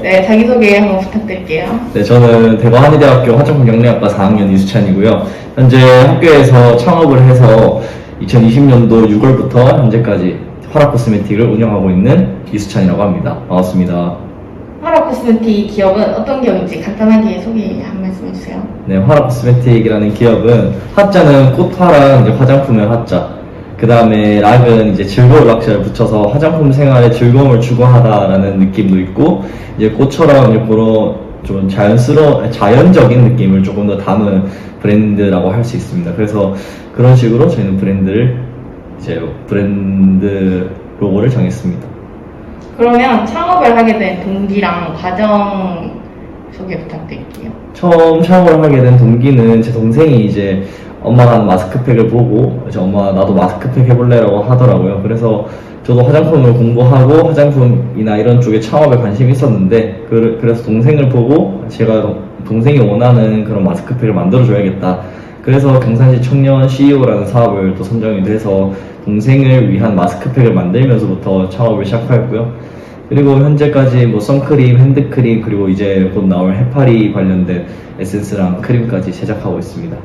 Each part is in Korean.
네, 자기소개 한번 부탁드릴게요. 네, 저는 대구 한의대학교 화장품 영양학과 4학년 이수찬이고요. 현재 학교에서 창업을 해서 2020년도 6월부터 현재까지 화라 코스메틱을 운영하고 있는 이수찬이라고 합니다. 반갑습니다. 화라 코스메틱 기업은 어떤 기업인지 간단하게 소개 한 말씀 해주세요. 네, 화라 코스메틱이라는 기업은 화자는 꽃화랑 이제 화장품의 화자, 그 다음에 락은 이제 즐거울 락자를 붙여서 화장품 생활에 즐거움을 추구하다라는 느낌도 있고, 이제 꽃처럼 이제 그런 좀 자연적인 느낌을 조금 더 담은 브랜드라고 할 수 있습니다. 그래서 그런 식으로 저희는 브랜드 로고를 정했습니다. 그러면 창업을 하게 된 동기랑 과정 소개 부탁드릴게요. 처음 창업을 하게 된 동기는 제 동생이 이제 엄마가 하는 마스크팩을 보고 이제 엄마 나도 마스크팩 해볼래라고 하더라고요. 그래서 저도 화장품을 공부하고 화장품이나 이런 쪽에 창업에 관심이 있었는데 그래서 동생을 보고 제가 동생이 원하는 그런 마스크팩을 만들어줘야겠다. 그래서 경산시 청년 CEO라는 사업을 또 선정이 돼서 동생을 위한 마스크팩을 만들면서부터 창업을 시작하였고요. 그리고 현재까지 뭐 선크림, 핸드크림, 그리고 이제 곧 나올 해파리 관련된 에센스랑 크림까지 제작하고 있습니다.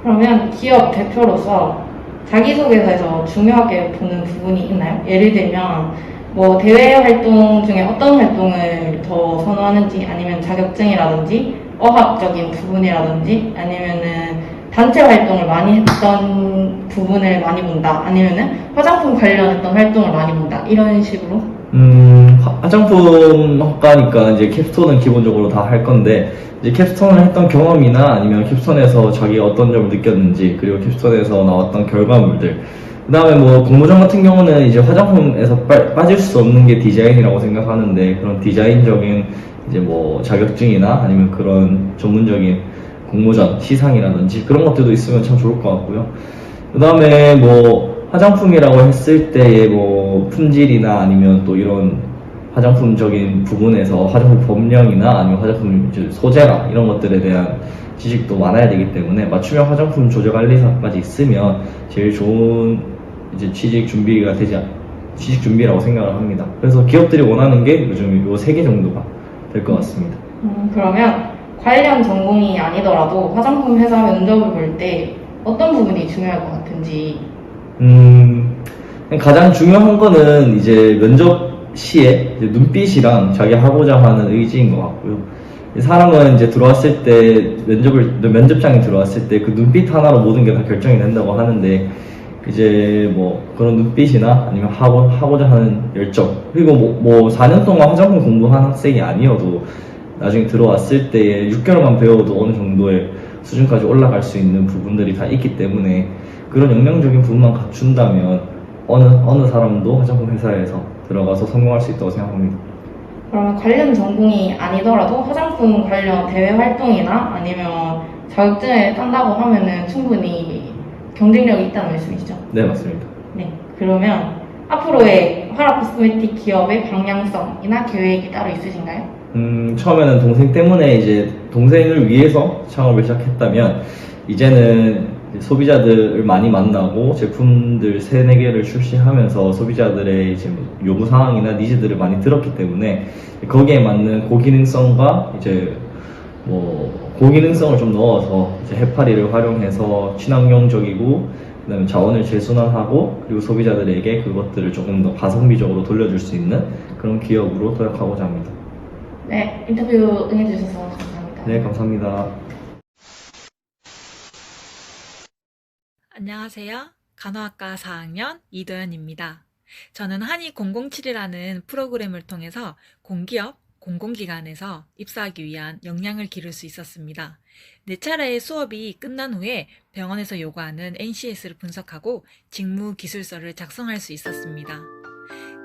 그러면 기업 대표로서 자기소개서에서 중요하게 보는 부분이 있나요? 예를 들면 뭐 대외 활동 중에 어떤 활동을 더 선호하는지, 아니면 자격증이라든지 어학적인 부분이라든지, 아니면은 단체 활동을 많이 했던 부분을 많이 본다, 아니면은 화장품 관련했던 활동을 많이 본다, 이런 식으로. 화장품 학과니까 이제 캡스톤은 기본적으로 다 할 건데, 이제 캡스톤을 했던 경험이나 아니면 캡스톤에서 자기가 어떤 점을 느꼈는지, 그리고 캡스톤에서 나왔던 결과물들, 그 다음에 뭐 공모전 같은 경우는 이제 화장품에서 빠질 수 없는 게 디자인이라고 생각하는데, 그런 디자인적인 이제 뭐 자격증이나 아니면 그런 전문적인 공모전, 시상이라든지 그런 것들도 있으면 참 좋을 것 같고요. 그 다음에 뭐 화장품이라고 했을 때의 뭐 품질이나 아니면 또 이런 화장품적인 부분에서 화장품 법령이나 아니면 화장품 소재나 이런 것들에 대한 지식도 많아야 되기 때문에 맞춤형 화장품 조제 관리사까지 있으면 제일 좋은 이제 취직 준비라고 생각을 합니다. 그래서 기업들이 원하는 게 요즘 요 3개 정도가 될 것 같습니다. 그러면 관련 전공이 아니더라도 화장품 회사 면접을 볼 때 어떤 부분이 중요할 것 같은지. 가장 중요한 거는 이제 면접 시에 이제 눈빛이랑 자기 하고자 하는 의지인 것 같고요. 사람은 이제 들어왔을 때 면접장에 들어왔을 때 그 눈빛 하나로 모든 게 다 결정이 된다고 하는데, 이제 뭐 그런 눈빛이나 아니면 하고자 하는 열정, 그리고 뭐 4년 동안 화장품 공부한 학생이 아니어도 나중에 들어왔을 때 6개월만 배워도 어느 정도의 수준까지 올라갈 수 있는 부분들이 다 있기 때문에 그런 역량적인 부분만 갖춘다면 어느 사람도 화장품 회사에서 들어가서 성공할 수 있다고 생각합니다. 그러면 관련 전공이 아니더라도 화장품 관련 대외 활동이나 아니면 자격증을 딴다고 하면은 충분히 경쟁력이 있다는 말씀이시죠? 네, 맞습니다. 네. 그러면 앞으로의 화라 코스메틱 기업의 방향성이나 계획이 따로 있으신가요? 처음에는 동생 때문에 이제 동생을 위해서 창업을 시작했다면, 이제는 소비자들을 많이 만나고 제품들 3-4개를 출시하면서 소비자들의 이제 요구사항이나 니즈들을 많이 들었기 때문에 거기에 맞는 고기능성과 이제 뭐 고기능성을 좀 넣어서 이제 해파리를 활용해서 친환경적이고 그다음에 자원을 재순환하고 그리고 소비자들에게 그것들을 조금 더 가성비적으로 돌려줄 수 있는 그런 기업으로 도약하고자 합니다. 네, 인터뷰 응해주셔서 감사합니다. 네, 감사합니다. 안녕하세요. 간호학과 4학년 이도연입니다. 저는 한의007이라는 프로그램을 통해서 공기업, 공공기관에서 입사하기 위한 역량을 기를 수 있었습니다. 4차례의 수업이 끝난 후에 병원에서 요구하는 NCS를 분석하고 직무 기술서를 작성할 수 있었습니다.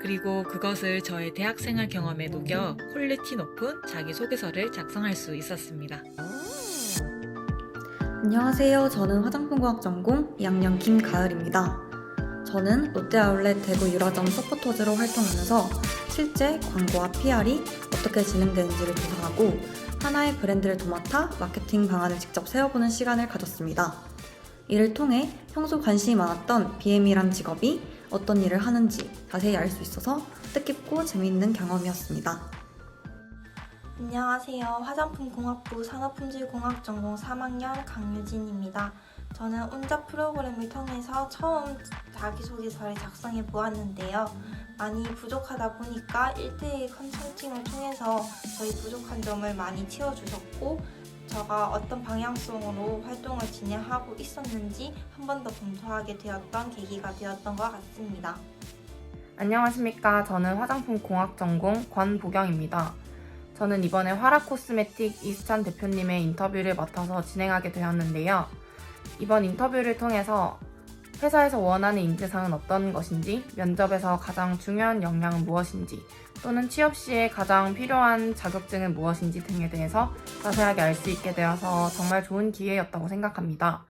그리고 그것을 저의 대학생활 경험에 녹여 퀄리티 높은 자기소개서를 작성할 수 있었습니다. 안녕하세요. 저는 화장품공학 전공 2학년 김가을입니다. 저는 롯데아울렛 대구 유라점 서포터즈로 활동하면서 실제 광고와 PR이 어떻게 진행되는지를 조사하고 하나의 브랜드를 도맡아 마케팅 방안을 직접 세워보는 시간을 가졌습니다. 이를 통해 평소 관심이 많았던 BM이란 직업이 어떤 일을 하는지 자세히 알 수 있어서 뜻깊고 재미있는 경험이었습니다. 안녕하세요. 화장품공학부 산업품질공학 전공 3학년 강유진입니다. 저는 온잡 프로그램을 통해서 처음 자기소개서를 작성해 보았는데요. 많이 부족하다 보니까 1대1 컨설팅을 통해서 저희 부족한 점을 많이 채워주셨고 제가 어떤 방향성으로 활동을 진행하고 있었는지 한 번 더 검토하게 되었던 계기가 되었던 것 같습니다. 안녕하십니까. 저는 화장품 공학 전공 권보경입니다. 저는 이번에 화라 코스메틱 이수찬 대표님의 인터뷰를 맡아서 진행하게 되었는데요. 이번 인터뷰를 통해서 회사에서 원하는 인재상은 어떤 것인지, 면접에서 가장 중요한 역량은 무엇인지, 또는 취업 시에 가장 필요한 자격증은 무엇인지 등에 대해서 자세하게 알 수 있게 되어서 정말 좋은 기회였다고 생각합니다.